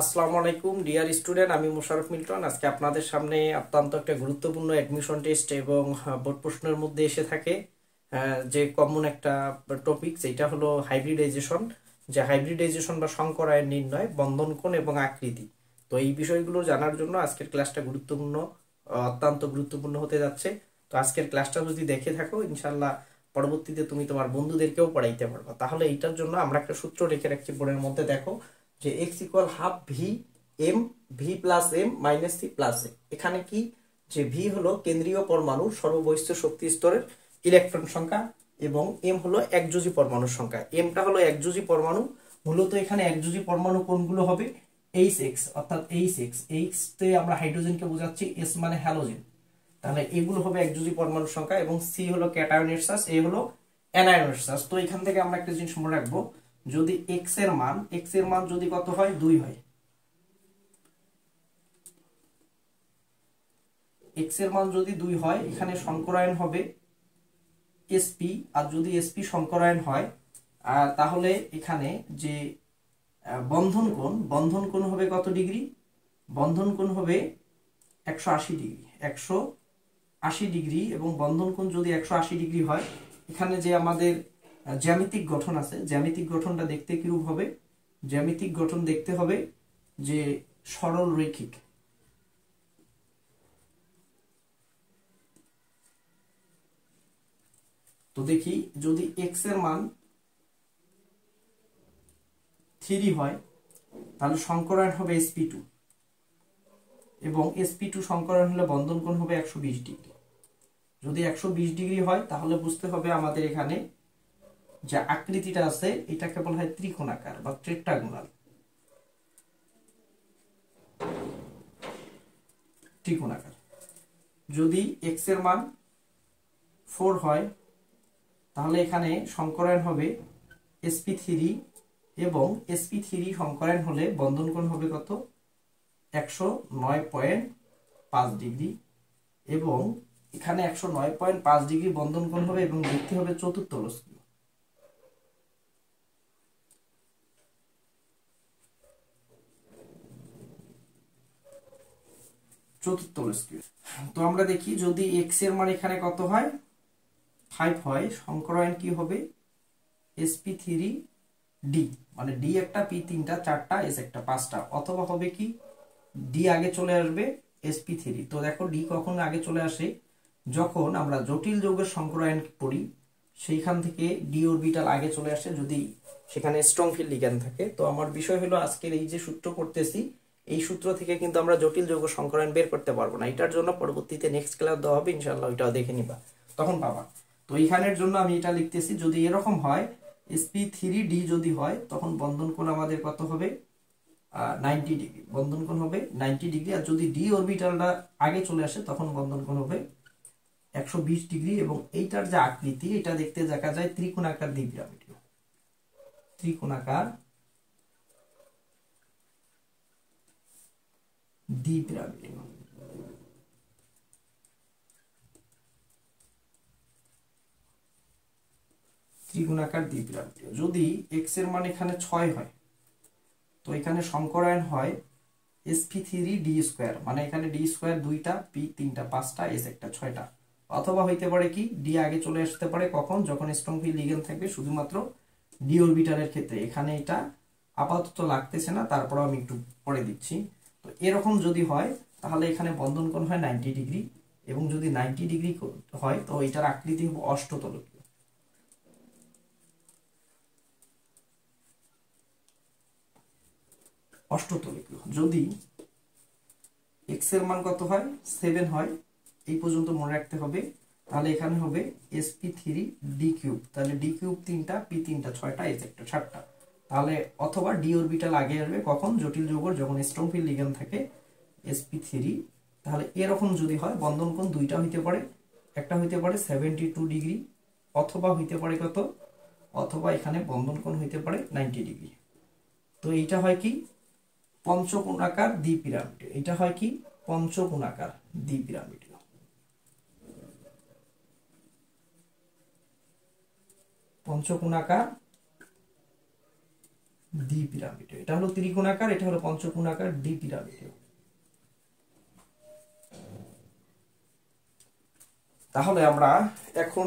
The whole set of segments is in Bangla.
আসসালামু আলাইকুম ডিয়ার স্টুডেন্ট, আমি মোশাররফ মিল্টন। আজকে আপনাদের সামনে অত্যন্ত একটা গুরুত্বপূর্ণ অ্যাডমিশন টেস্ট এবং বোর্ড প্রশ্নের মধ্যে এসে থাকে যে কমন একটা টপিক, যেটা হলো হাইব্রিডাইজেশন। যে হাইব্রিডাইজেশন বা সংকরায়ন নির্ণয়, বন্ধন কোণ এবং আকৃতি। তো এই বিষয়গুলো জানার জন্য আজকের ক্লাসটা গুরুত্বপূর্ণ, অত্যন্ত গুরুত্বপূর্ণ হতে যাচ্ছে। তো আজকের ক্লাসটা যদি দেখে থাকো, ইনশাল্লাহ পরবর্তীতে তুমি তোমার বন্ধুদেরকেও পড়াইতে পারবা। তাহলে এইটার জন্য আমরা একটা সূত্র রেখে রাখছি বোর্ডের মধ্যে, দেখো যে x equal half v m v plus m minus c plus a. এখানে কি, যে ভি হলো কেন্দ্রীয় পরমাণুর সর্ববহিষ্ঠ শক্তি স্তরের ইলেকট্রন সংখ্যা এবং এম হলো একযোজী পরমাণুর সংখ্যা। এমটা হলো একযোজী পরমাণু। মূলত এখানে একযোজী পরমাণু কোনগুলো হবে? এইচ এক্স, অর্থাৎ এইচ এক্স। এইচ তে আমরা হাইড্রোজেনকে বোঝাচ্ছি, এস মানে হ্যালোজেন। তাহলে এগুলো হবে একযোজী পরমাণুর সংখ্যা এবং সি হলো ক্যাটায়নের চার্জ, এ হলো অ্যানায়নের চার্জ। তো এখান থেকে আমরা একটা জিনিস মনে রাখবো, যদি এক্স এর মান যদি কত হয়, 2 হয়, এক্স এর মান যদি 2 হয়, এখানে সংকরায়ন হবে এসপি। আর যদি এসপি সংকরায়ন হয়, তাহলে এখানে যে বন্ধন কোণ হবে কত ডিগ্রি? বন্ধন কোণ হবে 180 ডিগ্রি, 180 ডিগ্রি। এবং বন্ধন কোণ যদি 180 ডিগ্রি হয়, এখানে যে আমাদের জ্যামিতিক গঠন আছে, জ্যামিতিক গঠনটা দেখতে কিরূপ হবে? জ্যামিতিক গঠন দেখতে হবে যে সরল রৈখিক। তো দেখি, যদি x এর মান 3 হয়, তাহলে সংকরায়ন হবে sp2 এবং sp2 সংকরায়ন হলে বন্ধন কোণ হবে 120 ডিগ্রি। যদি 120 ডিগ্রি হয়, তাহলে বুঝতে হবে আমাদের এখানে যে আকৃতিটা আছে, এটাকে বলা হয় ত্রিকোণাকার বা টেট্রাগোনাল। ত্রিকোণাকার। যদি x এর মান 4 হয়, তাহলে এখানে সংকরায়ন হবে sp3 এবং sp3 সংকরায়ন হলে বন্ধন কোণ হবে কত? 109.5 ডিগ্রি। এবং এখানে 109.5 ডিগ্রি বন্ধন কোণ হবে এবং দেখতে হবে চতুর্থলস্কীয়। চতুর্থলস্কীয়। তো আমরা দেখি, যদি x এর মান এখানে কত হয়, 5 হয়, সংকরায়ন কি হবে? sp3d, মানে d একটা, p তিনটা, চারটা, s একটা, পাঁচটা। অথবা হবে কি, d আগে চলে আসবে sp3। তো দেখো, d কখন আগে চলে আসে? যখন আমরা জটিল যৌগের সংকরায়ন পড়ি, সেইখান থেকে d অরবিটাল আগে চলে আসে, যদি সেখানে স্ট্রং ফিল্ড লিগ্যান্ড থাকে। তো আমার বিষয় হলো আজকের এই যে সূত্র করতেছি, এই সূত্র থেকে কিন্তু আমরা জটিল যৌগ সংকরায়ন বের করতে পারবো না। এটার জন্য পরবর্তীতে নেক্সট ক্লাস দেওয়া হবে, ইনশাআল্লাহ ওইটাও দেখে নিবা, তখন পাবা। তো এইখানের জন্য আমি এটা লিখতেছি, যদি এরকম হয় sp3d যদি হয়, তখন বন্ধন কোণ আমাদের কত হবে? 90 ডিগ্রি। বন্ধন কোণ হবে 90 ডিগ্রি। আর যদি d অরবিটালটা আগে চলে আসে, তখন বন্ধন কোণ হবে 120 ডিগ্রি। এবং এইটার যে আকৃতি, এটা দেখতে দেখা যায় ত্রিকোণাকার দ্বিপিরামিডীয়। ত্রিকোণাকার দ্বিপিরামিডীয়। ত্রিকোণাকার দ্বিপিরামিডীয়। যদি x এর মান এখানে 6 হয়, তো এখানে সংকরায়ন হয় sp3d স্কয়ার, মানে এখানে d স্কয়ার 2টা, p 3টা, 5টা, s একটা, 6টা। অথবা হইতে পারে কি, d আগে চলে আসতে পারে কখন? যখন স্ট্রং ফিল্ড লিগ্যান্ড থাকবে শুধুমাত্র d অরবিটালের ক্ষেত্রে। এখানে এটা আপাতত লাগতেছে না, তারপর আমি একটু পরে দিচ্ছি। তো এরকম যদি হয়, তাহলে এখানে বন্ধন কোণ হয় 90 ডিগ্রি। এবং যদি 90 ডিগ্রি হয়, তো এটার আকৃতি হবে অষ্টতলকীয়। অষ্টতলকীয়। যদি x এর মান কত হয়? 7 হয়, এই পর্যন্ত মনে রাখতে হবে। তাহলে এখানে হবে sp3d কিউব, তাহলে d কিউব 3টা, p 3টা, 6টা, s একটা, 7টা। তাহলে অথবা d অরবিটাল আগে আসবে কখন? জটিল যৌগের যখন স্ট্রং ফিল্ড লিগ্যান্ড থাকে, sp3। তাহলে এরকম যদি হয়, বন্ধন কোণ দুইটা হইতে পারে, একটা হইতে পারে 72 ডিগ্রি, অথবা হইতে পারে কত? অথবা এখানে বন্ধন কোণ হইতে পারে 90 ডিগ্রি। তো এইটা হয় কি, পঞ্চকোণাকার দ্বিপিরামিডীয়। এটা হয় কি, পঞ্চকোণাকার দ্বিপিরামিডীয়। পঞ্চকোণাকার দ্বিপিরামিডীয়। এটা হলো ত্রিকোণাকার, এটা হলো পঞ্চকোণাকার, দ্বিপিরামিডীয়। তাহলে আমরা এখন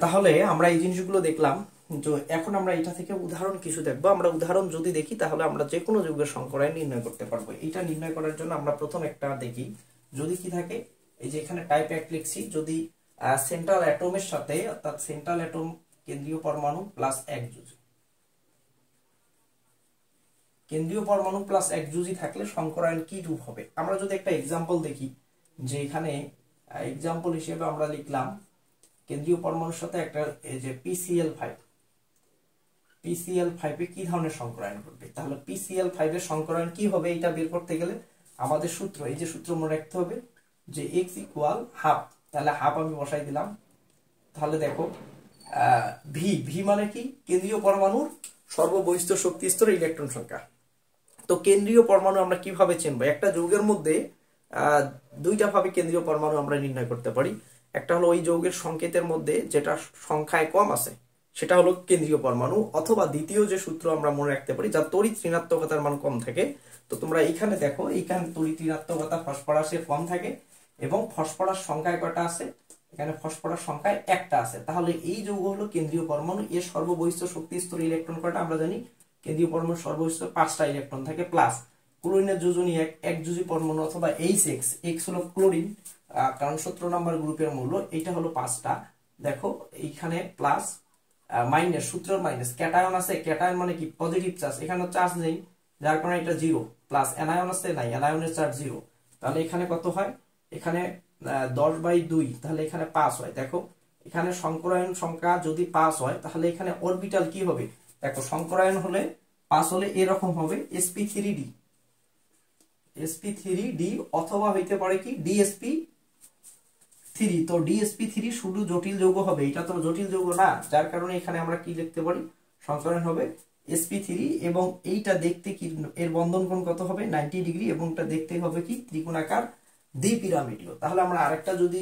তাহলে আমরা এই জিনিসগুলো দেখলাম। তো এখন আমরা এটা থেকে উদাহরণ কিছু দেখবো। আমরা উদাহরণ যদি দেখি তাহলে আমরা যে কোনো যৌগের সংকরায়ন নির্ণয় করতে পারবো। এটা নির্ণয় করার জন্য আমরা প্রথম একটা দেখি, যদি কি থাকে, এই যে এখানে টাইপ 1 লিখছি, যদি সেন্ট্রাল অ্যাটমের সাথে, অর্থাৎ সেন্ট্রাল অ্যাটম কেন্দ্রীয় পরমাণু প্লাস 1 জুজি, কেন্দ্রীয় পরমাণু প্লাস 1 জুজি থাকলে সংকরায়ন কি রূপ হবে। আমরা যদি একটা এক্সাম্পল দেখি, যে এখানে এক্সাম্পল হিসেবে আমরা লিখলাম কেন্দ্রীয় পরমাণুর সাথে একটা এই যে PCl5, PCl5 এ কি ধরনের সংকরায়ন ঘটবে। তাহলে PCl5 এর সংকরায়ন কি হবে, এটা বের করতে গেলে আমাদের সূত্র, এই যে সূত্র মনে রাখতে হবে যে x ইকুয়াল হাফ। তাহলে হাফ আমি বসাই দিলাম। তাহলে দেখো ভি মানে কি, কেন্দ্রীয় পরমাণুর সর্ববহিস্থ শক্তি স্তরে ইলেকট্রন সংখ্যা। তো কেন্দ্রীয় পরমাণু আমরা কিভাবে চিনবো, একটা যৌগের মধ্যে দুইটা ভাবে কেন্দ্রীয় পরমাণু আমরা নির্ণয় করতে পারি। একটা হলো ওই যৌগের সংকেতের মধ্যে যেটা সংখ্যায় কম আছে সেটা হলো কেন্দ্রীয় পরমাণু, অথবা দ্বিতীয় যে সূত্র আমরা মনে রাখতে পারি যার তড়িৎ ঋণাত্মকতার মান কম থাকে। তো তোমরা এইখানে দেখো, এইখানে তড়িৎ ঋণাত্মকতা ফসফরাসের কম থাকে এবং ফসফরাস সংখ্যায় কয়টা আছে, এখানে ফসফরাস সংখ্যায় একটা আছে। তাহলে এই যৌগ হলো কেন্দ্রীয় পরমাণু। এর সর্ববহিস্থ শক্তি স্তরে ইলেকট্রন কয়টা আমরা জানি, কেন্দ্রীয় পরমাণুর সর্ববহিস্থ 5টা ইলেকট্রন থাকে। প্লাস ক্লোরিনের যোজনী 1 জুজি পরমাণু, অথবা H, X হলো ক্লোরিন, কারণ 17 নম্বর গ্রুপের মূল্য, এটা হলো 5টা। দেখো এইখানে প্লাস মাইনাস, সূত্র মাইনাস, ক্যাটায়ন আছে, ক্যাটায়ন মানে কি পজিটিভ চার্জ, এখানে চার্জ নেই যার কারণে এটা 0, প্লাস অ্যানায়ন আছে, নাই, অ্যানায়নের চার্জ 0। তাহলে এখানে কত হয়, এখানে 10/2, তাহলে এখানে 5 হয়। দেখো এখানে সংকরায়ন সংখ্যা যদি 5 হয় তাহলে এখানে অরবিটাল কি হবে, দেখো সংকরায়ন হলে 5 হলে এরকম হবে sp3d, sp3d, অথবা হইতে পারে কি dsp3। তো dsp3 শুধু জটিল যৌগ হবে, এটা তো জটিল যৌগ না, যার কারণে এখানে আমরা কি লিখতে পারি, সংকরায়ন হবে sp3, এবং এইটা দেখতে কি, এর বন্ধন কোণ কত হবে 90 ডিগ্রি, এবং এটা দেখতে হবে কি ত্রিকোণাকার দ্বিপিরামিডীয়। তাহলে আমরা আরেকটা যদি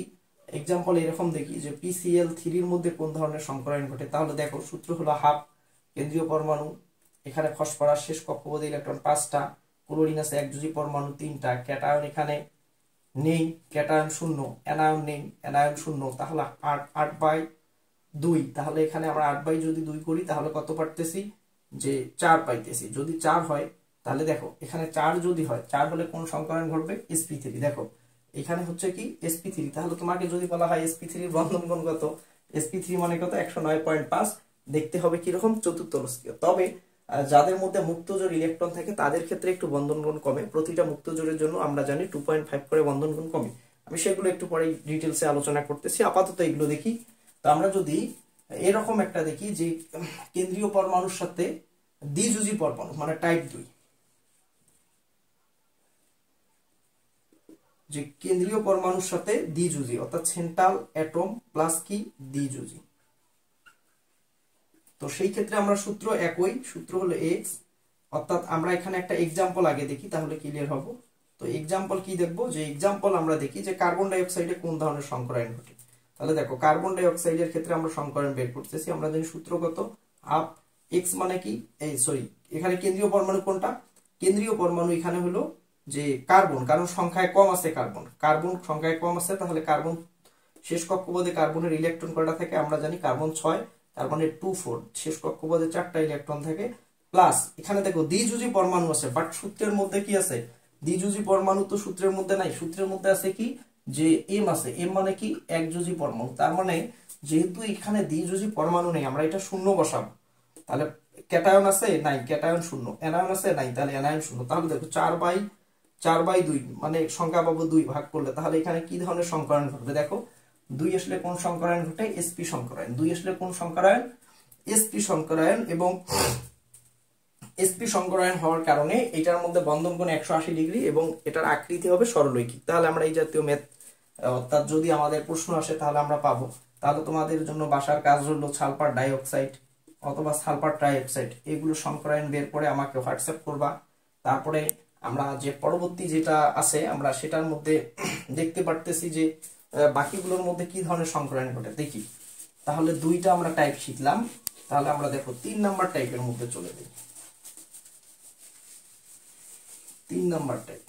এক্সাম্পল এরকম দেখি যে PCl3 এর মধ্যে কোন ধরনের সংকরায়ন ঘটে, তাহলে দেখো সূত্র হলো হাফ, কেন্দ্রীয় পরমাণু, এখানে ফসফরাস শেষ কক্ষপথে ইলেকট্রন 5টা, ক্লোরিন আছে 1 জুজি পরমাণু 3টা, ক্যাটায়ন এখানে নেই, ক্যাটায়ন 0, অ্যানায়ন নেই, অ্যানায়ন 0, তাহলে 8/2। তাহলে এখানে আমরা 8 যদি 2 করি তাহলে কত পারতেছি, যে 4 পাইতেছি। যদি 4 হয় তাহলে দেখো এখানে 4 যদি হয়, 4 হলে কোন সংকরায়ন ঘটবে, sp3। দেখো এখানে হচ্ছে কি sp3, তাহলে তোমাকে যদি বলা হয় sp3 এর বন্ধন কোণ কত, sp3 মানে কত 109.5, দেখতে হবে কিরকম চতুর্থলস্কীয়। তবে যাদের মধ্যে মুক্তজোড় ইলেকট্রন থাকে তাদের ক্ষেত্রে একটু বন্ধন কোণ কমে, প্রতিটা মুক্তজোড়ের জন্য আমরা জানি 2.5 করে বন্ধন কোণ কমে। আমি সেগুলো একটু পরে ডিটেলসে আলোচনা করতেছি, আপাতত এগুলো দেখি। তো আমরা যদি এরকম একটা দেখি যে কেন্দ্রীয় পরমাণুর সাথে দ্বিযুজি পরমাণু মানে টাইপ 2, যে কেন্দ্রীয় পরমাণুর সাথে দ্বিযুজি, অর্থাৎ সেন্ট্রাল অ্যাটম প্লাস কি দ্বিযুজি। তো সেই ক্ষেত্রে আমরা সূত্র একই, সূত্র হলো x, অর্থাৎ আমরা এখানে একটা এক্সাম্পল আগে দেখি তাহলে ক্লিয়ার হবো। তো এক্সাম্পল কি দেখবো, যে এক্সাম্পল আমরা দেখি যে কার্বন ডাই অক্সাইডে কোন ধরনের সংকরায়ন ঘটে। তাহলে দেখো কার্বন ডাই অক্সাইডের ক্ষেত্রে আমরা সংকরায়ন বের করতেছি, আমরা জানি সূত্র কত, হাফ x মানে কি, এই সরি এখানে কেন্দ্রীয় পরমাণু কোনটা, কেন্দ্রীয় পরমাণু এখানে হলো যে কার্বন, কারণ সংখ্যায় কম আছে, কার্বন সংখ্যায় কম আছে। তাহলে কার্বন শেষ কক্ষপথে কার্বনের ইলেকট্রন কয়টা থাকে আমরা জানি, কার্বন 6, তার মানে 2,4, শেষ কক্ষপথে 4টা ইলেকট্রন থাকে। প্লাস এখানে দেখো দ্বিযুজি পরমাণু আছে, বাট সূত্রের মধ্যে কি আছে, দ্বিযুজি পরমাণু তো সূত্রের মধ্যে নাই, সূত্রের মধ্যে আছে কি যে m আছে, m মানে কি 1 যুজি পরমাণু। তার মানে যেহেতু এখানে দ্বিযুজি পরমাণু নেই আমরা এটা শূন্য বসাবো, তাহলে ক্যাটায়ন আছে নাই, ক্যাটায়ন 0, অ্যানায়ন আছে নাই, তাহলে অ্যানায়ন 0। তাহলে দেখো 4/2 মানে সংখ্যা পাবো 2 ভাগ করলে, তাহলে এখানে কি ধরনের সংকরায়ন ঘটবে, দেখো 2 আসলে কোন সংকরায়ন ঘটে, sp সংকরায়ন, 2 আসলে কোন সংকরায়ন, sp সংকরায়ন। এবং sp সংকরায়ন হওয়ার কারণে এটার মধ্যে বন্ধন কোণ 180 ডিগ্রি এবং এটার আকৃতি হবে সরলরৈখিক। তাহলে আমরা এই জাতীয় ম্যাথ, অর্থাৎ যদি আমাদের প্রশ্ন আসে তাহলে আমরা পাবো। তাহলে তোমাদের জন্য বাসার কাজ হলো সালফার ডাইঅক্সাইড অথবা সালফার ট্রাইঅক্সাইড, এগুলো সংকরায়ন বের করে আমাকে হোয়াটসঅ্যাপ করবা। তারপরে আমরা যে পরবর্তী যেটা আছে আমরা সেটার মধ্যে দেখতে পারতেছি যে বাকিগুলোর মধ্যে কি ধরনের সংকরায়ন ঘটে দেখি। তাহলে দুইটা আমরা টাইপ শিখলাম। তাহলে আমরা দেখো 3 নাম্বার টাইপের মধ্যে চলে যাই। 3 নাম্বার টাইপ,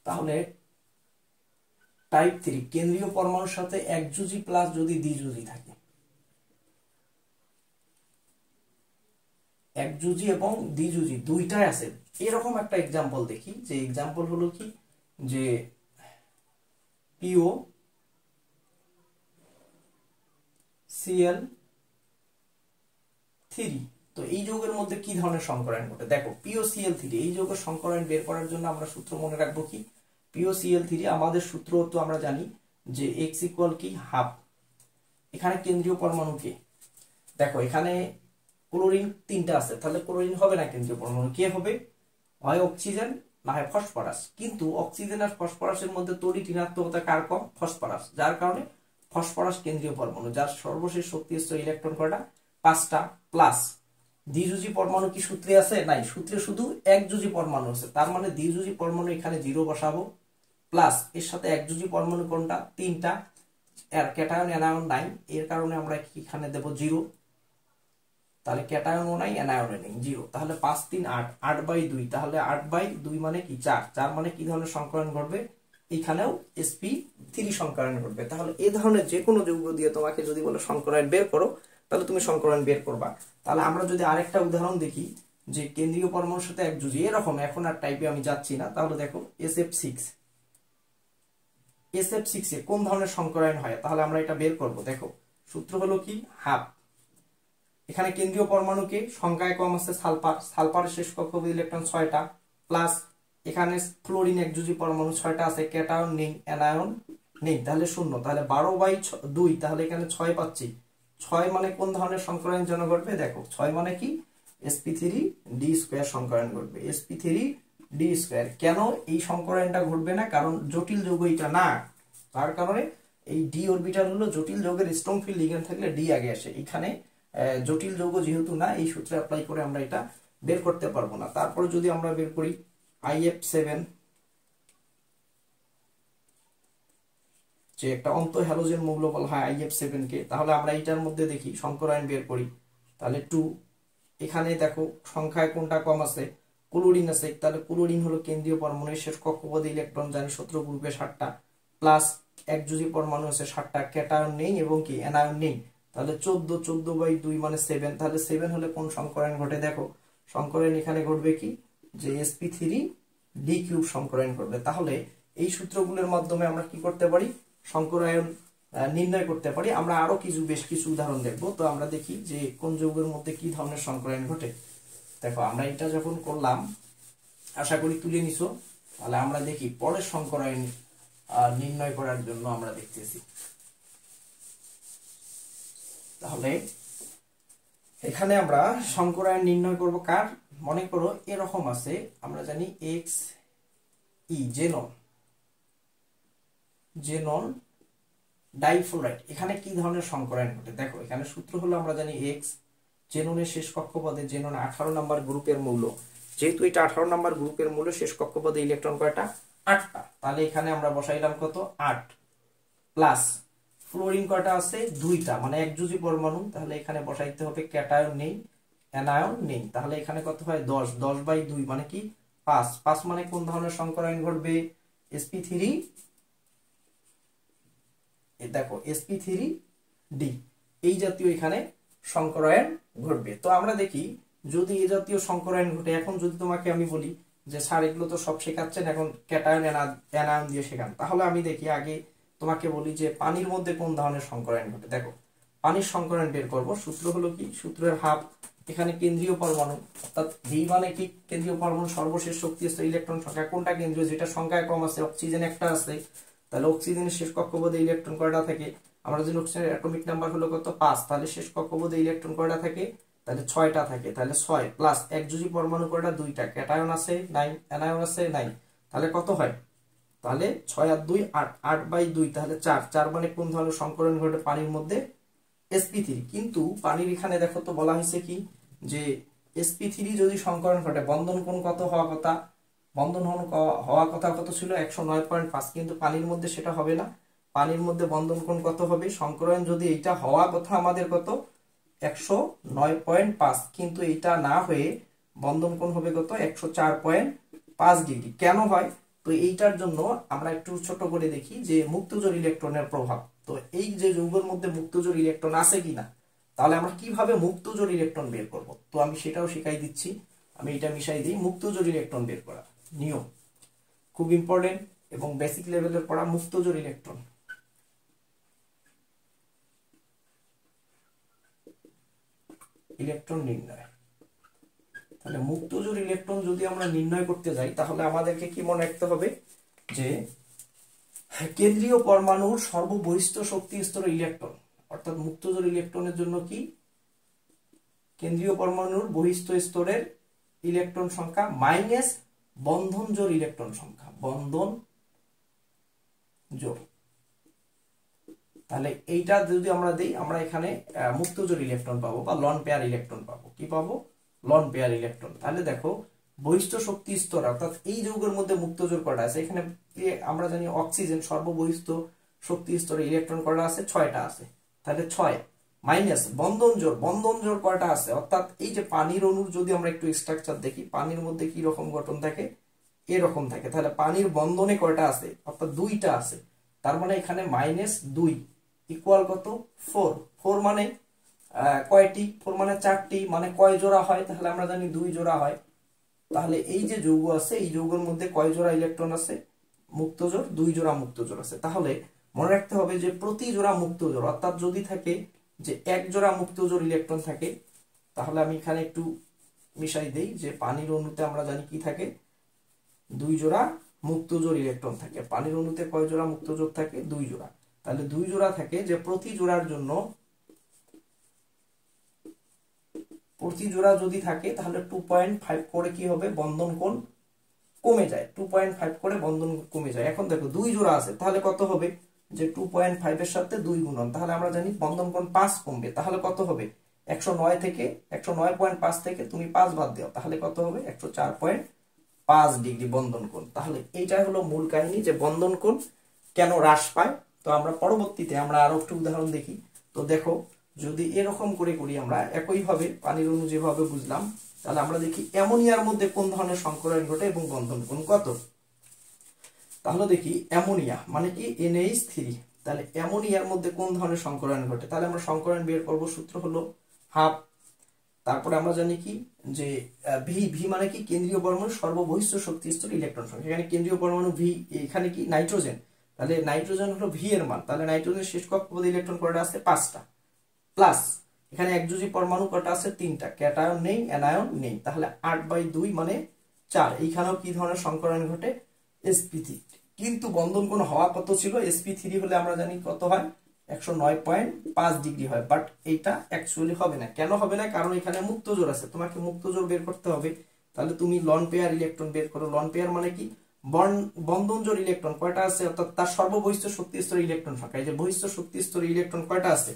তাহলে টাইপ 3 কেন্দ্রীয় পরমাণুর সাথে একযোজী প্লাস যদি দ্বিযোজী থাকে, একযোজী এবং দ্বিযোজী দুইটাই আছে। এরকম একটা एग्जांपल দেখি, যে एग्जांपल হলো কি, যে PO Cl3। তো এই যৌগের মধ্যে কি ধরনের সংকরায়ন ঘটে? দেখো POCl3 এই যৌগের সংকরায়ন বের করার জন্য আমরা সূত্র মনে রাখবো কি, POCl3 আমাদের সূত্র তো আমরা জানি যে x = কি হাফ। এখানে কেন্দ্রীয় পরমাণু কে, দেখো এখানে ক্লোরিন 3টা আছে, তাহলে ক্লোরিন হবে না কেন্দ্রীয় পরমাণু, কে হবে? হয় অক্সিজেন না হয় ফসফরাস। কিন্তু অক্সিজেন আর ফসফরাসের মধ্যে তড়িৎ ঋণাত্মকতা কার কম? ফসফরাস। যার কারণে ফসফরাস কেন্দ্রীয় পরমাণু, যার সর্বশেষ শক্তিস্তর ইলেকট্রন কয়টা? 5টা। প্লাস দ্বিযোজী পরমাণু কি সূত্রে আছে? নাই, সূত্রে শুধু একযোজী পরমাণু আছে। তার মানে দ্বিযোজী পরমাণু এখানে 0 বসাবো, প্লাস এর সাথে একযোজী পরমাণু কোনটা? 3টা। এর ক্যাটায়ন অ্যানায়ন নাই, এর কারণে আমরা এখানে দেব 0। তাহলে ক্যাটায়নও নাই অ্যানায়নও নেই, 0। তাহলে 5 3 8, 8/2। তাহলে 8/2 মানে কি 4। 4 মানে কি ধরনের সংকরণ ঘটবে? এখানেও sp3 সংকরণ ঘটবে। তাহলে এই ধরনের যে কোনো যৌগ দিয়ে তোমাকে যদি বলে সংকরণ বের করো, তাহলে তুমি সংকরণ বের করবা। তাহলে আমরা যদি আরেকটা উদাহরণ দেখি, যে কেন্দ্রীয় পরমাণুর সাথে একযোজী এরকম, এখন আর টাইপে আমি যাচ্ছি না। তাহলে দেখো SF6, SF6 এ কোন ধরনের সংকরণ হয়? তাহলে আমরা এটা বের করব। দেখো সূত্র হলো কি হাফ। এখানে কেন্দ্রীয় পরমাণুকে সংখ্যায় কম আছে সালফার, সালফারের শেষ কক্ষপথ ইলেকট্রন 6টা, প্লাস এখানে ফ্লোরিন একযোজী পরমাণু 6টা আছে, ক্যাটায়ন নেই অ্যানায়ন নেই, তাহলে 0। তাহলে 12/2, তাহলে এখানে 6 পাচ্ছি। 6 মানে কোন ধরনের সংকরণ যেন ঘটবে? দেখো 6 মানে কি sp3d² সংকরণ ঘটবে, sp3d²। কেন এই সংকরণটা ঘটবে না? কারণ জটিল যৌগ এটা না, তার কারণে এই ডি অরবিটাল হলো জটিল যৌগের স্ট্রং ফিল্ড লিগ্যান্ড থাকলে ডি আগে আসে। এখানে জটিল যৌগ যেহেতু না, এই সূত্রে অ্যাপ্লাই করে আমরা এটা বের করতে পারবো না। তারপরে যদি আমরা বের করি IF7, যে একটা অন্ত হ্যালোজেন মৌল বলা হয় IF7 কে, তাহলে আমরা এটার মধ্যে দেখি সংকরায়ন বের করি। তাহলে 2, এখানে দেখো সংখ্যায় কোনটা কম আছে? ক্লোরিন আছে। তাহলে ক্লোরিন হলো কেন্দ্রীয় পরমাণুর শেষ কক্ষপথে ইলেকট্রন জানি 17 গ্রুপে 7টা, প্লাস একযোজী পরমাণু আছে 7টা, ক্যাটায়ন নেই এবং কি অ্যানায়ন নেই। তাহলে 14, 14/2 মানে 7। তাহলে 7 হলে কোন সংকরণ ঘটে? দেখো সংকরণ এখানে ঘটবে কি, যে sp3d³ সংকরণ ঘটবে। তাহলে এই সূত্রগুলোর মাধ্যমে আমরা কি করতে পারি? সংকরায়ন নির্ণয় করতে পারি। আমরা আরো বেশ কিছু উদাহরণ দেখব। তো আমরা দেখি যে কোন যৌগের মধ্যে কি ধরনের সংকরায়ন ঘটে। দেখো আমরা এটা যখন করলাম, আশা করি তুলে নিছো। তাহলে আমরা দেখি পরের সংকরায়ন নির্ণয় করার জন্য আমরা দেখতেছি। তাহলে এখানে আমরা সংকরায়ন নির্ণয় করব কার? মনে করো এরকম আছে, আমরা জানি XE জেনন ডাইফ্লোরাইড। এখানে কি ধরনের সংকরায়ন ঘটে? দেখো এখানে সূত্র হলো আমরা জানি X, জেননের শেষ কক্ষপথে, জেনন 18 নাম্বার গ্রুপের মৌল, যেহেতু এটা 18 নাম্বার গ্রুপের মৌল, শেষ কক্ষপথে ইলেকট্রন কয়টা? 8টা। তাহলে এখানে আমরা বসাইলাম কত? 8, প্লাস ফ্লোরিন কয়টা আছে? 2টা, মানে একযোজী পরমাণু। তাহলে এখানে বসাইতে হবে ক্যাটায়ন নেই অ্যানায়ন নেই। তাহলে এখানে কত হয়? 10, 10/2 মানে কি 5। 5 মানে কোন ধরনের সংকরায়ন ঘটবে? sp3, দেখো sp3d এই জাতীয় এখানে সংকরায়ন ঘটবে। তো আমরা দেখি যদি এই জাতীয় সংকরায়ন ঘটে, এখন যদি তোমাকে আমি বলি যে স্যার এগুলো তো সব শেখাচ্ছেন, এখন ক্যাটায়ন অ্যানায়ন দিয়ে শেখান, তাহলে আমি দেখি আগে তোমাকে বলি যে পানির মধ্যে কোন ধরনের সংকরায়ন ঘটে। দেখো পানির সংকরায়ন বের করব। সূত্র হলো কি, সূত্রের হাফ। এখানে কেন্দ্রীয় পরমাণু, অর্থাৎ ডি মানে কি কেন্দ্রীয় পরমাণু সর্বশেষ শক্তিস্তর ইলেকট্রন সংখ্যা কোনটা কেন্দ্রীয়? যেটা সংখ্যায় কম আছে, অক্সিজেন একটা আছে। তাহলে অক্সিজেনের শেষ কক্ষপথে ইলেকট্রন কয়টা থাকে? আমরা জানি অক্সিজেনের অ্যাটমিক নাম্বার হলো কত? 5। তাহলে শেষ কক্ষপথে ইলেকট্রন কয়টা থাকে? তাহলে 6টা থাকে। তাহলে 6 প্লাস একযোজী পরমাণু কয়টা? 2টা, ক্যাটায়ন আছে নাই, অ্যানায়ন আছে নাই। তাহলে কত হয়? তাহলে 6 আর 2 8, 8/2। তাহলে 4, 4 মানে কোন ধরনের সংকরণ ঘটে পানির মধ্যে? sp3। কিন্তু পানির এখানে দেখো তো বলা হয়েছে কি, যে sp3 যদি সংকরণ ঘটে বন্ধন কোণ কত হওয়া কথা? বন্ধন হওয়া কথা কত ছিল 109.5, কিন্তু পানির মধ্যে সেটা হবে না। পানির মধ্যে বন্ধন কোণ কত হবে, সংকরায়ন যদি এইটা হওয়া কথা আমাদের কত 109.5, কিন্তু এইটা না হয়ে বন্ধন কোণ হবে কত 104.5 ডিগ্রি। কেন হয়, তো এইটার জন্য আমরা একটু ছোট করে দেখি যে মুক্তজোড় ইলেকট্রনের প্রভাব। তো এই যে যৌগের মধ্যে মুক্তজোড় ইলেকট্রন আছে কিনা, তাহলে আমরা কিভাবে মুক্তজোড় ইলেকট্রন বের করব, তো আমি সেটাও শিখাই দিচ্ছি। আমি এটা মিশাই দিই, মুক্তজোড় ইলেকট্রন বের করা নিয়ম খুব ইম্পর্টেন্ট এবং বেসিক লেভেলের পড়া। মুক্তজোড় ইলেকট্রন নির্ণয়। তাহলে মুক্তজোড় ইলেকট্রন যদি আমরা নির্ণয় করতে যাই, তাহলে আমাদেরকে কি মনে রাখতে হবে যে কেন্দ্রীয় পরমাণুর সর্ববহিষ্ঠ শক্তি স্তর ইলেকট্রন, অর্থাৎ মুক্তজোড় ইলেকট্রনের জন্য কি কেন্দ্রীয় পরমাণুর বহিষ্ঠ স্তরের ইলেকট্রন সংখ্যা মাইনাস বন্ধন জোড় ইলেকট্রন সংখ্যা, বন্ধন জোড়। তাহলে এইটা যদি আমরা দেই, আমরা এখানে মুক্তজোড় ইলেকট্রন পাবো বা লন পেয়ার ইলেকট্রন পাবো। কি পাবো, লন পেয়ার ইলেকট্রন। তাহলে দেখো বহিষ্ঠ শক্তি স্তর, অর্থাৎ এই যৌগের মধ্যে মুক্তজোড় কয়টা আছে, এখানে আমরা জানি অক্সিজেন সর্ববহিষ্ঠ শক্তি স্তরে ইলেকট্রন কয়টা আছে, 6টা আছে। তাহলে 6 মাইনাস বন্ধন জোড় কয়টা আছে, অর্থাৎ এই যে পানির অণুর যদি আমরা একটু স্ট্রাকচার দেখি, পানির মধ্যে কি রকম গঠন থাকে, এরকম থাকে। তাহলে পানির বন্ধনে কয়টা আছে, অর্থাৎ 2টা আছে। তার মানে এখানে -2 ইকুয়াল কত 4। 4 মানে কয়টি, 4 মানে 4টি, মানে কয় জোড়া হয়, তাহলে আমরা জানি 2 জোড়া হয়। তাহলে এই যে যৌগ আছে, এই যৌগের মধ্যে কয় জোড়া ইলেকট্রন আছে, মুক্তজোড় 2 জোড়া মুক্তজোড় আছে। তাহলে মনে রাখতে হবে যে প্রতি জোড়া মুক্তজোড়, অর্থাৎ যদি থাকে যে 1 জোড়া মুক্তজোড় ইলেকট্রন থাকে, তাহলে আমি এখানে একটু মিশাই দেই যে পানির অণুতে আমরা জানি কি থাকে, 2 জোড়া মুক্তজোড় ইলেকট্রন থাকে। পানির অণুতে কয় জোড়া মুক্তজোড় থাকে, 2 জোড়া। তাহলে 2 জোড়া থাকে, যে প্রতি জোড়ার জন্য, প্রতি জোড়া যদি থাকে তাহলে 2.5 করে কি হবে, বন্ধন কোণ কমে যায়। 2.5 করে বন্ধন কমে যায়। এখন দেখো 2 জোড়া আছে, তাহলে কত হবে, যে 2.5 এর সাথে 2 গুণন, তাহলে আমরা জানি বন্ধন কোণ 5 কমবে। তাহলে কত হবে, 109 থেকে 109.5 থেকে তুমি 5 বাদ দাও, তাহলে কত হবে 104.5 ডিগ্রি বন্ধন কোণ। তাহলে এইটাই হলো মূল কাহিনী যে বন্ধন কোণ কেন হ্রাস পায়। তো আমরা পরবর্তীতে আমরা আরো একটু উদাহরণ দেখি। তো দেখো যদি এরকম করে করি, আমরা একইভাবে পানির অণু যেভাবে বুঝলাম, তাহলে আমরা দেখি অ্যামোনিয়ার মধ্যে কোন ধরনের সংকরায়ন ঘটে এবং বন্ধন কোণ কত। তাহলে দেখি অ্যামোনিয়া মানে কি NH3। তাহলে অ্যামোনিয়ার মধ্যে কোন ধরনের সংকরায়ন ঘটে, তাহলে আমরা সংকরায়ন বের করব, সূত্র হলো হাফ। তারপরে আমরা জানি কি যে ভি মানে কি কেন্দ্রীয় পরমাণুর সর্ববহিষ্ঠ শক্তি স্তর ইলেকট্রন সংখ্যা। এখানে কেন্দ্রীয় পরমাণু ভি, এখানে কি নাইট্রোজেন, তাহলে নাইট্রোজেন হলো ভি এর মান। তাহলে নাইট্রোজেনের শেষ কক্ষপথে ইলেকট্রন কয়টা আছে, 5টা। প্লাস এখানে একযোজী পরমাণু কয়টা আছে, 3টা। ক্যাটায়ন নেই, অ্যানায়ন নেই। তাহলে 8/2 মানে 4। এইখানেও কি ধরনের সংকরায়ন ঘটে, sp3। কিন্তু বন্ধন কোণ হওয়া কত ছিল, sp3 হলে আমরা জানি কত হয়, 109.5 ডিগ্রি হয়। বাট এইটা অ্যাকচুয়ালি হবে না। কেন হবে না, কারণ এখানে মুক্তজোড় আছে, তোমাকে মুক্তজোড় বের করতে হবে। তাহলে তুমি লন পেয়ার ইলেকট্রন বের করো। লন পেয়ার মানে কি, বন্ধন জোড় ইলেকট্রন কয়টা আছে, অর্থাৎ তার সর্ববহিষ্ঠ শক্তি স্তরে ইলেকট্রন সংখ্যা। এই যে বহিষ্ঠ শক্তি স্তরে ইলেকট্রন কয়টা আছে,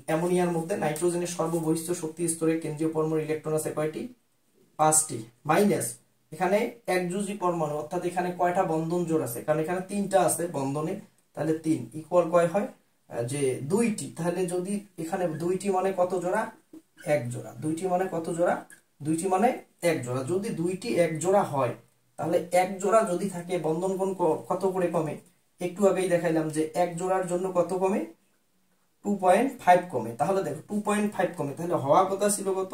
অ্যামোনিয়ার মধ্যে নাইট্রোজেনের সর্ববহিষ্ঠ শক্তি স্তরে কেন্দ্রীয় পরমাণুর ইলেকট্রন আছে কয়টি, 5টি। মাইনাস এখানে একযোজী পরমাণু, অর্থাৎ এখানে কয়টা বন্ধন জোড় আছে, কারণ এখানে 3টা আছে বন্ধনে। তাহলে 3 ইকুয়াল কয় হয়, যে 2টি। তাহলে যদি এখানে 2টি মানে কত জোড়া, 1 জোড়া। 2টি মানে কত জোড়া, 2টি মানে 1 জোড়া। যদি 2টি 1 জোড়া হয়, তাহলে 1 জোড়া যদি থাকে বন্ধন কোণ কত করে কমে, একটু আগেই দেখাইলাম যে 1 জোড়ার জন্য কত কমে, 2.5 কমে। তাহলে দেখো 2.5 কমে, তাহলে হওয়া কথা ছিল কত,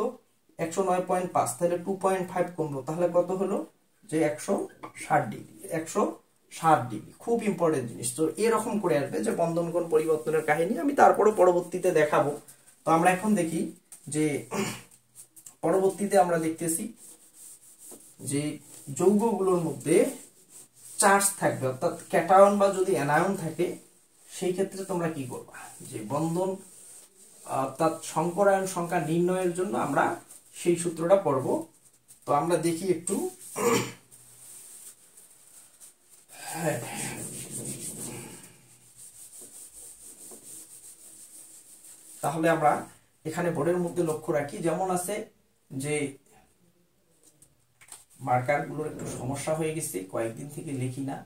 109.5। তাহলে 2.5 কমলো, তাহলে কত হলো, যে 160 ডিগ্রি। 160 ডিগ্রি খুব ইম্পর্টেন্ট জিনিস। তো এরকম করে আসবে যে বন্ধন কোণ পরিবর্তনের কাহিনী, আমি তারপরে পরবর্তীতে দেখাবো। তো আমরা এখন দেখি যে পরবর্তীতে আমরা দেখতেছি যে যৌগগুলোর মধ্যে চার্জ থাকবে, অর্থাৎ ক্যাটায়ন বা যদি অ্যানায়ন থাকে, সেই ক্ষেত্রে তোমরা কি করবা, যে বন্ধন অর্থাৎ সংকরায়ন সংখ্যা নির্ণয়ের জন্য আমরা সেই সূত্রটা পড়ব। তো আমরা দেখি একটু, তাহলে আমরা এখানে বোর্ডের মধ্যে লক্ষ্য রাখি, যেমন আছে যে মার্কার গুলোর একটু সমস্যা হয়ে গেছে, কয়েকদিন থেকে লিখি না।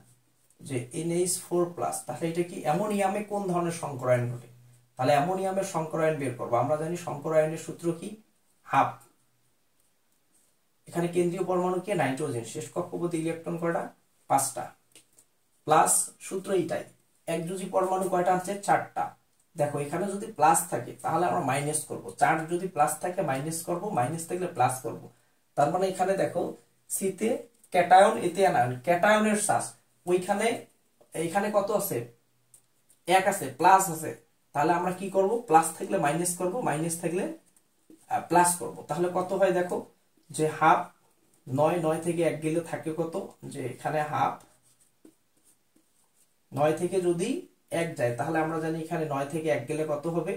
যে NH4+, তাহলে এটা কি অ্যামোনিয়ামে কোন ধরনের সংকরায়ন ঘটে? তাহলে অ্যামোনিয়ামের সংকরায়ন বের করবো। আমরা জানি সংকরায়নের সূত্র কি, হাফ। এখানে কেন্দ্রীয় পরমাণু কে, নাইট্রোজেন। শেষ কক্ষপথে ইলেকট্রন কয়টা, 5টা। প্লাস সূত্র এটাই, একযোজী পরমাণু কয়টা আছে, 4টা। দেখো এখানে যদি প্লাস থাকে তাহলে আমরা মাইনাস করব, চার্জ যদি প্লাস থাকে মাইনাস করব, মাইনাস থাকলে প্লাস করব। তার মানে এখানে দেখো সিতে ক্যাটায়ন, এতে অ্যানায়ন, ক্যাটায়নের চার্জ ওইখানে, এইখানে কত আছে, 1 আছে, প্লাস আছে। তাহলে আমরা কি করব, প্লাস থাকলে মাইনাস করব, মাইনাস থাকলে প্লাস করব। তাহলে কত হয় দেখো, যে হাফ 9 থেকে 1 গেলে থাকে কত, যে এখানে হাফ 9 থেকে যদি 1 যায় তাহলে আমরা জানি এখানে 9 থেকে 1 গেলে কত হবে,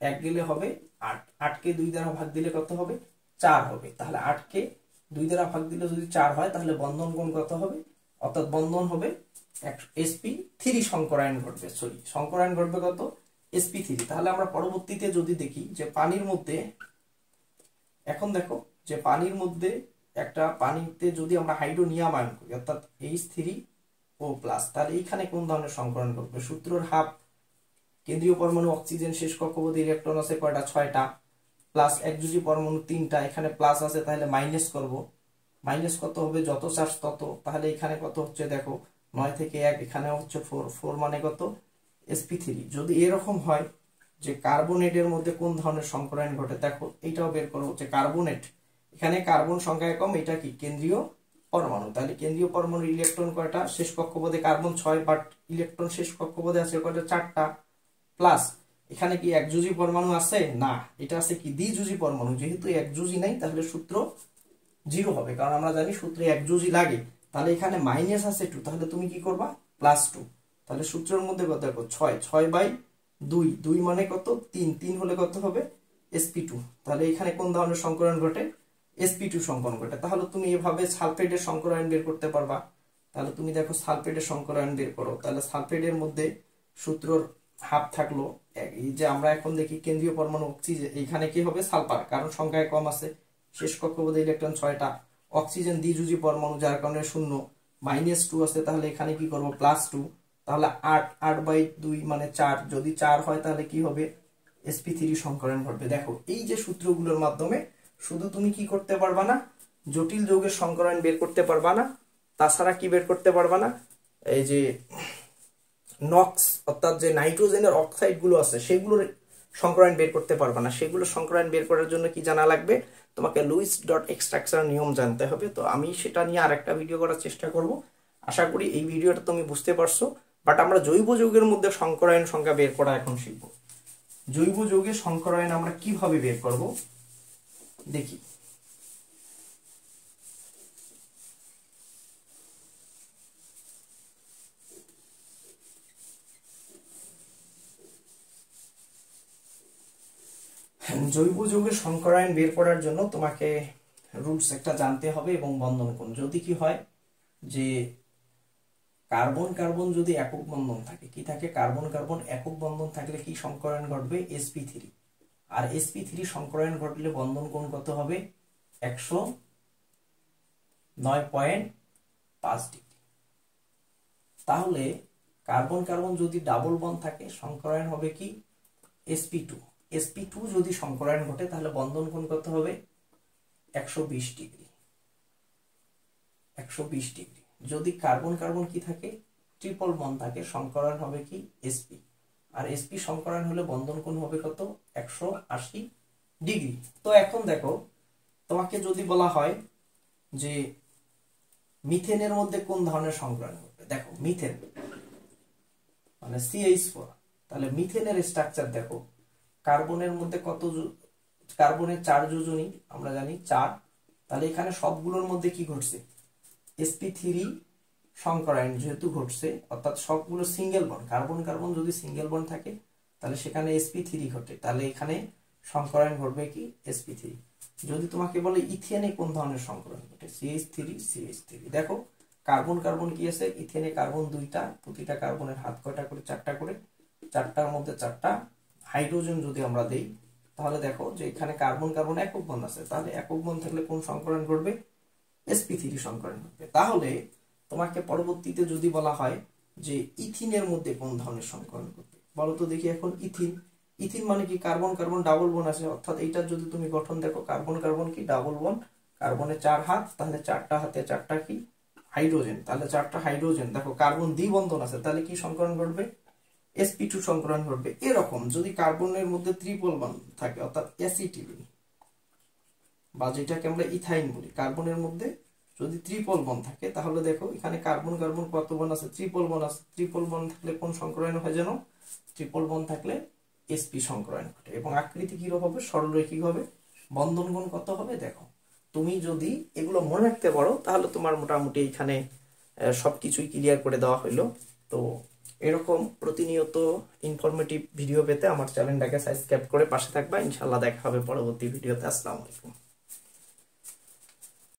1 গেলে হবে 8, 8 কে 2 দ্বারা ভাগ দিলে কত হবে, 4 হবে। তাহলে 8 কে 2 দ্বারা ভাগ দিলে যদি 4 হয় তাহলে বন্ধন কোণ কত হবে, অর্থাৎ বন্ধন হবে sp3 সংকরায়ন ঘটবে, সরি সংকরায়ন ঘটবে কত, sp3। তাহলে আমরা পরবর্তীতে যদি দেখি যে পানির মধ্যে, এখন দেখো যে পানির মধ্যে একটা, পানিতে যদি আমরা হাইড্রোনিয়াম আয়ন করি অর্থাৎ H3O+, তাহলে এইখানে কোন ধরনের সংকরণ ঘটবে, সূত্রর হাফ। কেন্দ্রীয় পরমাণু অক্সিজেন, শেষ কক্ষপথে ইলেকট্রন আছে কয়টা, 6টা। প্লাস একযোজী পরমাণু 3টা, এখানে প্লাস আছে তাহলে মাইনাস করব, মাইনাস কত হবে, যত চার্জ তত। তাহলে এখানে কত হচ্ছে দেখো, 9 থেকে 1, এখানে হচ্ছে 4, 4 মানে কত, sp3। যদি এরকম হয় যে কার্বনেটের মধ্যে কোন ধরনের সংকরায়ন ঘটে, দেখো এইটাও বের করবো, হচ্ছে কার্বনেট, এখানে কার্বন সংখ্যা কম, এটা কি কেন্দ্রীয় পরমাণু। তাহলে কেন্দ্রীয় পরমাণুর ইলেকট্রন কয়টা, শেষ কক্ষপথে কার্বন 6, বাট ইলেকট্রন শেষ কক্ষপথে আছে কয়টা, 4টা। প্লাস এখানে কি একযোজী পরমাণু আছে, না, এটা আছে কি দ্বিযোজী পরমাণু। যেহেতু একযোজী নাই তাহলে সূত্র 0 হবে, কারণ আমরা জানি সূত্রে একযোজী লাগে। তাহলে এখানে মাইনাস আছে 2, তাহলে তুমি কি করবা, +2। তাহলে সূত্রের মধ্যে কত দেখো, 6, 6/2, 2 মানে কত, 3, 3 হলে কত হবে, sp2। তাহলে এখানে কোন ধরনের সংকরায়ন ঘটে, sp2 সংকরণ ঘটে। তাহলে তুমি এভাবে সালফেটের সংকরায়ন বের করতে পারবা। তাহলে তুমি দেখো সালফেটের সংকরায়ন বের করো, তাহলে সালফেটের মধ্যে সূত্রর হাফ থাকলো, এই যে আমরা এখন দেখি কেন্দ্রীয় পরমাণু অক্সিজেন, এখানে কি হবে, সালফার, কারণ সংখ্যায় কম আছে, শেষ কক্ষপথে ইলেকট্রন 6টা। অক্সিজেন দ্বিযোজী পরমাণু, যার কারণে 0, -2 আছে, তাহলে এখানে কি করব, +2। তাহলে 8, 8/2 মানে 4, যদি 4 হয় তাহলে কি হবে, sp3 সংকরণ ঘটবে। দেখো এই যে সূত্রগুলোর মাধ্যমে শুধু তুমি কি করতে পারবা না, জটিল যৌগের সংকরণ বের করতে পারবা না, তাছাড়া কি বের করতে পারবা না, এই যে নক্স অর্থাৎ যে নাইট্রোজেনের অক্সাইড গুলো আছে সেগুলোর সংকরায়ন বের করতে পারবা না। সেগুলো সংকরায়ন বের করার জন্য কি জানা লাগবে, তোমাকে লুইস ডট এক্সট্রাকশন নিয়ম জানতে হবে। তো আমি সেটা নিয়ে আরেকটা ভিডিও করার চেষ্টা করব। আশা করি এই ভিডিওটা তুমি বুঝতে পারছো। বাট আমরা জৈব যৌগের মধ্যে সংকরায়ন সংখ্যা বের করা এখন শিখব। জৈব যৌগের সংকরায়ন আমরা কিভাবে বের করব দেখি। জৈব যৌগের সংকরায়ন বের করার জন্য তোমাকে রুলস একটা জানতে হবে এবং বন্ধন কোণ। যদি কি হয় যে কার্বন কার্বন যদি একক বন্ধন থাকে, কি থাকে, কার্বন কার্বন একক বন্ধন থাকলে কি সংকরায়ন ঘটবে, sp3। আর sp3 সংকরায়ন ঘটলে বন্ধন কোণ কত হবে, 109.5 ডিগ্রি। তাহলে কার্বন কার্বন যদি ডাবল বন্ড থাকে সংকরায়ন হবে কি, sp2। sp2 যদি সংকরায়ন ঘটে তাহলে বন্ধন কোণ কত হবে, 120 ডিগ্রি। 120 ডিগ্রি। যদি কার্বন কার্বন কি থাকে, ট্রিপল বন্ড থাকে, সংকরায়ন হবে কি, sp। আর sp সংকরায়ন হলে বন্ধন কোণ হবে কত, 180 ডিগ্রি। তো এখন দেখো তোমাকে যদি বলা হয় যে মিথেনের মধ্যে কোন ধরনের সংকরায়ন হবে, দেখো মিথেন মানে CH4, তাহলে মিথেনের স্ট্রাকচার দেখো, কার্বনের মধ্যে কত, কার্বনের 4 যোজনী আমরা জানি 4। তাহলে এখানে সবগুলোর মধ্যে কি ঘটছে, sp3 সংকরায়ন যেহেতু ঘটছে, অর্থাৎ সবগুলো সিঙ্গেল বন্ড, কার্বন কার্বন যদি সিঙ্গেল বন্ড থাকে তাহলে সেখানে sp3 ঘটে, তাহলে এখানে সংকরায়ন ঘটবে কি, sp3। যদি তোমাকে বলে ইথেনে কোন ধরনের সংকরায়ন ঘটে, CH3 দেখো কার্বন কার্বন কি আছে, ইথেনে কার্বন 2টা, প্রতিটা কার্বনের হাত কয়টা করে, 4টা করে, 4টার মধ্যে 4টা হাইড্রোজেন যদি আমরা দেই তাহলে দেখো যে এখানে কার্বন কার্বন একক বন্ধন আছে, তাহলে একক বন্ধন থাকলে কোন সংকরায়ন ঘটবে, sp3 সংকরণ ঘটবে। তাহলে তোমাকে পরবর্তীতে যদি বলা হয় যে ইথিনের মধ্যে কোন ধরনের সংকরণ ঘটবে, বলো তো দেখি। এখন ইথিন, ইথিন মানে কি কার্বন কার্বন ডাবল বন আছে, অর্থাৎ এইটার যদি তুমি গঠন দেখো কার্বন কার্বন কি ডাবল বন, কার্বনের 4 হাত, তাহলে 4টা হাতে 4টা কি হাইড্রোজেন, তাহলে 4টা হাইড্রোজেন। দেখো কার্বন দ্বিবন্ধন আছে, তাহলে কি সংকরণ ঘটবে, sp2 সংকরণ ঘটবে। এরকম যদি কার্বনের মধ্যে ট্রিপল বন্ড থাকে অর্থাৎ অ্যাসিটিলিন বা যেটাকে আমরা ইথাইন বলি, কার্বনের মধ্যে যদি ট্রিপল বন্ড থাকে তাহলে দেখো এখানে কার্বন কার্বন কত বন্ড আছে, ট্রিপল বন্ড আছে। ট্রিপল বন্ড থাকলে কোন সংকরণ হয় যেন, ট্রিপল বন্ড থাকলে sp সংকরণ ঘটে। এবং আকৃতি কি রকম হবে, সরলরৈখিক হবে। বন্ধন গুণ কত হবে, দেখো তুমি যদি এগুলো মনে রাখতে পারো তাহলে তোমার মোটামুটি এখানে সবকিছুই ক্লিয়ার করে দেওয়া হইলো। তো এরকম প্রতিনিয়ত ইনফরমেটিভ ভিডিও পেতে আমার চ্যানেলটাকে সাবস্ক্রাইব করে পাশে থাকবা। ইনশাআল্লাহ দেখা হবে পরবর্তী ভিডিওতে। আসসালামু আলাইকুম।